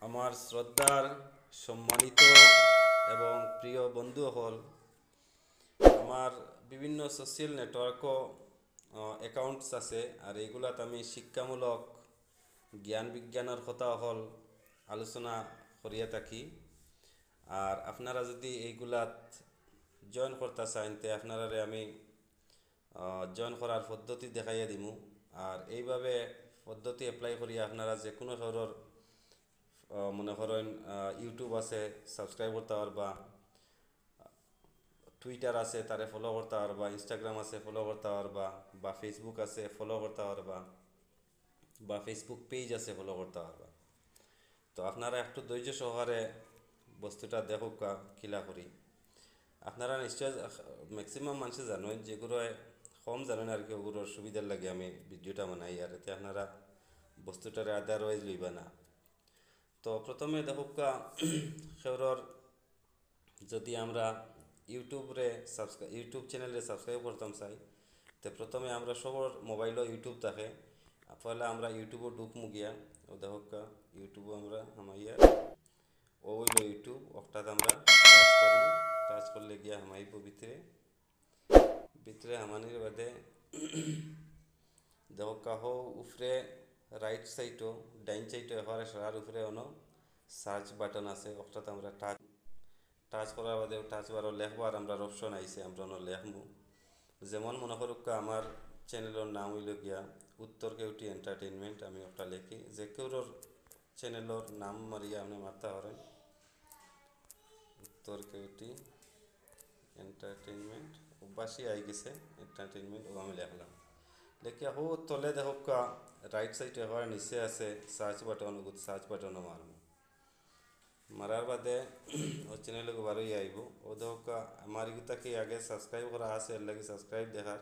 আমার শ্রদ্ধার সম্মানিত এবং প্রিয় বন্ধু হল আমার বিভিন্ন সোশ্যাল নেটওয়ার্কও অ্যাকাউন্টস আছে আর এইগুলাত আমি শিক্ষামূলক জ্ঞান বিজ্ঞানের কথা হল আলোচনা করিয়া থাকি। আর আপনারা যদি এইগুলাত জয়েন করতে চান তে আপনারা আমি জয়েন করার পদ্ধতি দেখাইয়া দিমু। আর এইভাবে পদ্ধতি এপ্লাই করিয়া আপনারা যে কোনো ধরনের মনে করেন ইউটিউব আছে সাবস্ক্রাইব করতে পারবা, টুইটার আছে তারে ফলো করতে পারবা, ইনস্টাগ্রাম আছে ফলো করতে পারবা, বা ফেসবুক আছে ফলো করতে পারবা, বা ফেসবুক পেজ আছে ফলো করতে পারবা। তো আপনারা একটু ধৈর্য সহকারে বস্তুটা দেখুক কিলা করি। আপনারা নিশ্চয় ম্যাক্সিমাম মানুষে জানেন, যেগুলো কম জানেন আর কি, ওগুলোর সুবিধার লাগে আমি ভিডিওটা বানাই। আর এতে আপনারা বস্তুটারে আদারওয়াইজ লইবা না। তো প্রথমে দেখুকা সেওর যদি আমরা ইউটিউব চ্যানেলে সাবস্ক্রাইব করতাম চাই, তো প্রথমে আমরা সবর মোবাইলও ইউটিউব থাকে। পয়লা আমরা ইউটিউবও ঢুকমু গিয়া, ও দেখুকা ইউটিউবও আমরা হামাইয়া ও হইল ইউটিউব, অর্থাৎ আমরা টাচ করবো। টাচ করলে গিয়া হামাইব ভিতরে। ভিতরে হামানির বাদে দেখুকা হো উপরে রাইট সাইডও ডাইন সাইডও এবারে সারার উপরে অনো সার্চ বাটন আছে, অর্থাৎ আমরা টাচ করার বাদে টাচ বারও লেখবার আমরা অপশন আইছে, আমরা অন্য লেখবো। যেমন মনে করুক আমার চ্যানেলের নাম হইল গিয়া উত্তর কেউটি এন্টারটেইনমেন্ট, আমি একটা লেখি। যে কেউর চ্যানেলের নাম মারিয়া আপনি মারতে পারেন উত্তর কেউটি এন্টারটেইনমেন্ট, অভ্যাসই আই গেছে এন্টারটেইনমেন্ট, ও আমি লেখলাম। লেখিয়া হো তলে দেখুক রাইট সাইডে হওয়ার নিচে আছে সার্চ বাটন, সার্চ বাটনও মারব। মারার বাদে ও চ্যানেলে বারোই আইব। ও দেখুক আমার ইগুতাকে আগে সাবস্ক্রাইব করা আছে, এর লাগে সাবস্ক্রাইব দেখার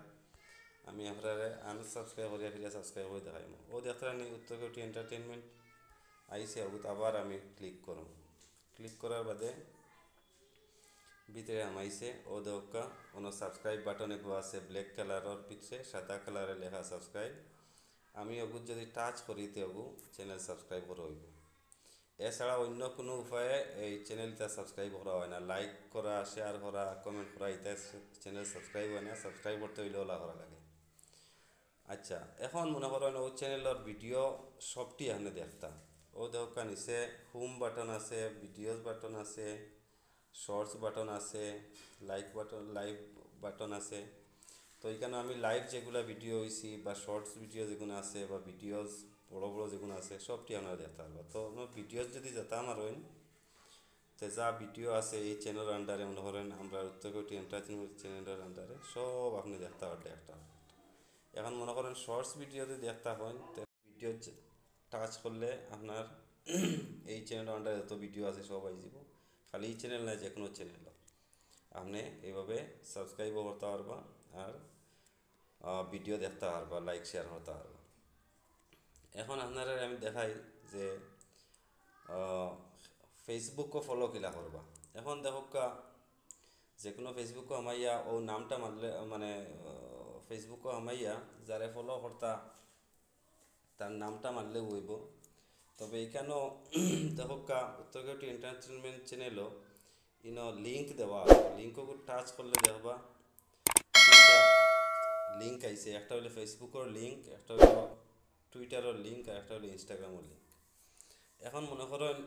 আমি আপনারে আনসাবস্ক্রাইব করিয়া ফিরে সাবস্ক্রাইব করে দেখাইব। ও দেখতে নি উত্তর কেউটি এন্টারটেইনমেন্ট আইসে, ওগুত আবার আমি ক্লিক করব। ক্লিক করার বাদে ভিতরে আমাইছে ও দেখুকা কোনো সাবস্ক্রাইব বাটন এগুলো আছে ব্ল্যাক কালারের, ভিতরে সাদা কালারে লেখা সাবস্ক্রাইব। আমি ওগুত যদি টাচ করিতে ওগু চ্যানেল সাবস্ক্রাইব করা হইব। এছাড়া অন্য কোনো উপায়ে এই চ্যানেলটা সাবস্ক্রাইব করা হয় না। লাইক করা, শেয়ার করা, কমেন্ট করা, এটা চ্যানেল সাবস্ক্রাইব হয় না। সাবস্ক্রাইব করতে হইলে ওলা করা লাগে। আচ্ছা, এখন মনে করেন ও চ্যানেলের ভিডিও সবটি এখানে দেখতাম। ও দেখা নিচে হোম বাটন আছে, ভিডিওস বাটন আছে, শর্টস বাটন আছে, লাইভ বাটন আছে। তো এখানে আমি লাইভ যেগুলো ভিডিও হয়েছি বা শর্টস ভিডিও যেগুলো আছে বা ভিডিওস বড় বড় যেগুলো আছে সবটি আমরা দেখতে পারবো। তো আমার ভিডিওস যদি যেতাম আর হইন, তো যা ভিডিও আছে এই চ্যানেলের আন্ডারে মনে করেন আমরা উত্তর কোটি এন্টারটেনমেন্ট চ্যানেলের আন্ডারে সব আপনি দেখতে পারবেন একটা। এখন মনে করেন শর্টস ভিডিও যদি দেখতে হয়, তো ভিডিও টাচ করলে আপনার এই চ্যানেলের আন্ডারে যত ভিডিও আছে সব আই যাব। খালি এই চ্যানেল না, যে কোনো চ্যানেল আপনি এইভাবে সাবস্ক্রাইবও করতে পারবা আর ভিডিও দেখতে পারবা, লাইক শেয়ার করতে পারবা। এখন আপনারা আমি দেখাই যে ফেসবুকও ফলো কিলা করবা। এখন দেখোকা যে কোনো ফেসবুকও আমাইয়া ও নামটা মারলে মানে ফেসবুকও আমাইয়া যারে ফলো করতা তার নামটা মারলে হইব। তবে এখানেও দেখোকা উত্তর কেউটি এন্টারটেনমেন্ট চ্যানেলও ইনো লিঙ্ক দেওয়া আছে। লিঙ্কও টাচ করলে দেখবা তিনটা লিঙ্ক আইছে। একটা হলো ফেসবুকের লিঙ্ক, একটা হলো টুইটারের লিঙ্ক, আর একটা হলো ইনস্টাগ্রামের লিঙ্ক। এখন মনে করেন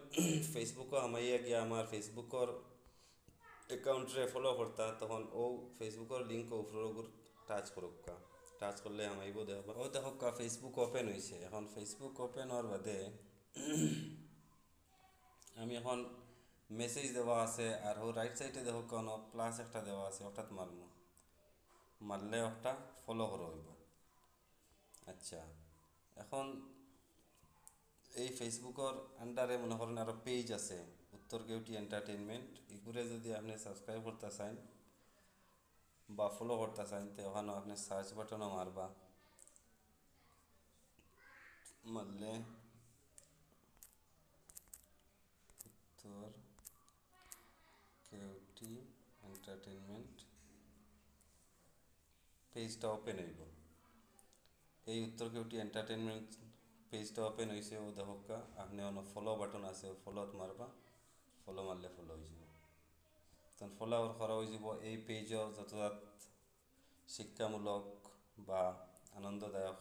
ফেসবুকও আমাইয়া গিয়া আমার ফেসবুকের অ্যাকাউন্টে ফলো করতা, তখন ও ফেসবুকের লিঙ্ক উপরের উপর টাচ করুক। টাচ করলে আমাইব দেখবা ও দেখুক ফেসবুক ওপেন হয়েছে। এখন ফেসবুক ওপেন হওয়ার বাদে আমি এখন মেসেজ দেওয়া আছে, আর ও রাইট সাইডে দেখুক কোনো প্লাস একটা দেওয়া আছে, অর্থাৎ মারলে একটা ফলো করা হইব। আচ্ছা, এখন এই ফেসবুকের আন্ডারে মনে করেন আরও পেজ আছে উত্তর কেউটি এন্টারটেনমেন্ট, এগুলো যদি আপনি সাবস্ক্রাইব করতে চান বা ফলো করতে চান, তো ওখানেও আপনি সার্চ বাটনও মারবা। মারলে উত্তর কেউটি এন্টারটেনমেন্ট পেজটা ওপেন হইব। এই উত্তর কেউটি এন্টারটেনমেন্ট পেজটা ওপেন হয়েছে ও দেখা আপনি অন্য ফলো বাটন আছে ও ফলোত মারবা ফলো মারলে ফলো হয়ে যাব তখন ফলো করা হয়ে যাব এই পেজও যত শিক্ষামূলক বা আনন্দদায়ক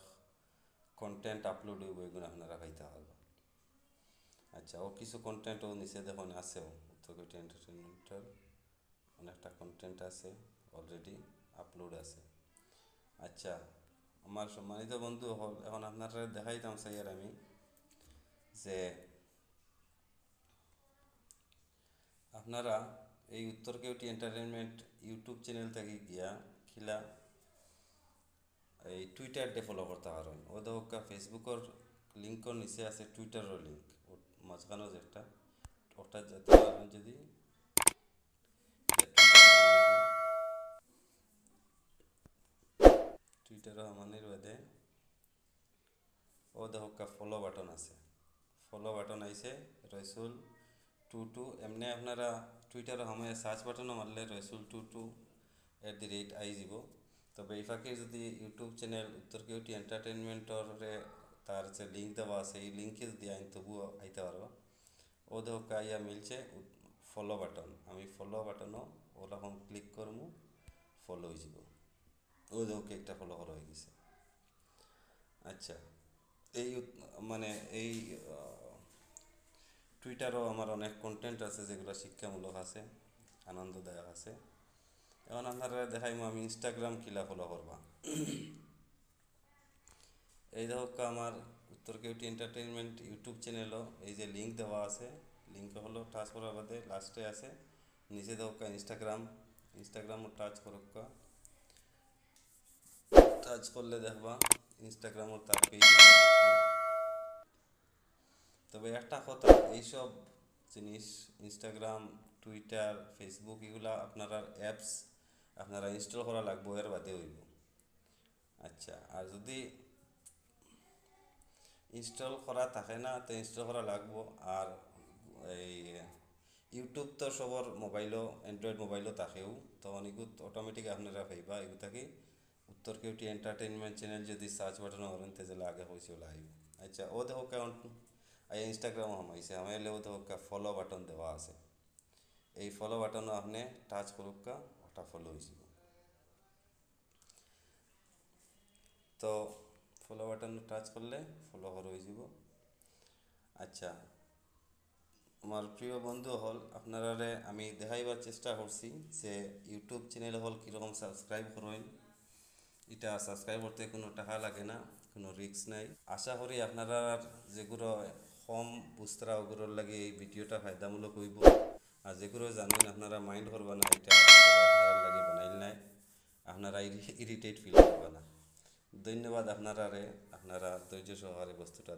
কন্টেন্ট আপলোড হইব এগুলো আপনারা পাইতে পারবেন আচ্ছা ও কিছু কন্টেন্টও নিচে দেখুন আছেও উত্তরকটি এন্টারটেনমেন্টের অনেকটা কন্টেন্ট আছে অলরেডি আপলোড আছে আচ্ছা আমার সম্মানিত বন্ধু হল এখন আপনারা দেখাইতাম চাই আর আমি যে আপনারা এই উত্তর কেউটি এন্টারটেনমেন্ট ইউটিউব চ্যানেল থেকে গিয়া খিলা এই টুইটারটে ফলো করতে পারেন ও দেখা ফেসবুকের লিঙ্কর নিচে আছে টুইটারের লিঙ্ক মাঝখানেও যেটা ওটা যেতে পারবেন যদি টুইটারও আমাদের বাদে ও দেখা ফলো বাটন আছে ফলো বাটন আইছে রসুল 22 এমনি আপনারা টুইটারে সময় সার্চ বাটনও মারলে রসুল22 আই যাব তবে এই ফাঁকে যদি ইউটিউব চ্যানেল উত্তর কেউটি এন্টারটেনমেন্টরে তার যে লিঙ্ক দেওয়া আছে এই লিঙ্কে যদি আইন তবুও আইতে পারবো ও দেখা ইয়া মিলছে ফলো বাটন আমি ফলো বাটনও ওরকম ক্লিক করবো ফলো হয়ে যাব ও দেখা একটা ফলো করা হয়ে গেছে আচ্ছা এই মানে এই টুইটারও আমার অনেক কন্টেন্ট আছে যেগুলো শিক্ষামূলক আছে আনন্দদায়ক আছে এখন আপনারা দেখাইমো আমি ইনস্টাগ্রাম কিলা ফলো করবা এই দেখা আমার উত্তর কেউটি এন্টারটেনমেন্ট ইউটিউব চ্যানেলও এই যে লিঙ্ক দেওয়া আছে লিঙ্ক হলো টাচ করার বাদে লাস্টে আছে নিচে দেখা ইনস্টাগ্রামও টাচ করুকা টাচ করলে দেখবা ইনস্টাগ্রামও তার পেজ তবে একটা কথা এইসব জিনিস ইনস্টাগ্রাম টুইটার ফেসবুক এগুলা আপনারা অ্যাপস আপনারা ইনস্টল করা লাগবে এর বাদে হইব আচ্ছা আর যদি ইনস্টল করা থাকে না তো ইনস্টল করা লাগবো আর এই ইউটিউব তো সবর মোবাইলও অ্যান্ড্রয়েড মোবাইলও থাকেও তো অনেকগুলো অটোমেটিক আপনারা পাইবা এগুলো থাকি উত্তর কেউটি এন্টারটেনমেন্ট চ্যানেল যদি সার্চ বাটন করেন তেজলে আগে হয়েছে আইব আচ্ছা ও দেখো কারণ ইনস্টাগ্রাম হামাইছে হামাইলেও দেখা ফলো বাটন দেওয়া আছে এই ফলো বাটনও আপনি টাচ করুকা ওটা ফলো হয়ে যাব তো ফলো বাটন টাচ করলে ফলো হয়ে যাব আচ্ছা আমার প্রিয় বন্ধু হল আপনারা আমি দেখাইবার চেষ্টা করছি যে ইউটিউব চ্যানেল হল কীরকম সাবস্ক্রাইব করেন এটা সাবস্ক্রাইব করতে কোনো টাকা লাগে না কোনো রিস্ক নাই আশা করি আপনারা যেগুলো কম বুঝতারা ওগুলোর লাগে এই ভিডিওটা ফায়দামূলক হইব আর যেগুলো জানেন আপনারা মাইন্ড করবা না এটা আপনার লাগে বানাইল নাই আপনারা ইরিটেট ফিল করবা না ধন্যবাদ আপনারা ধৈর্য সহকারে বস্তুটা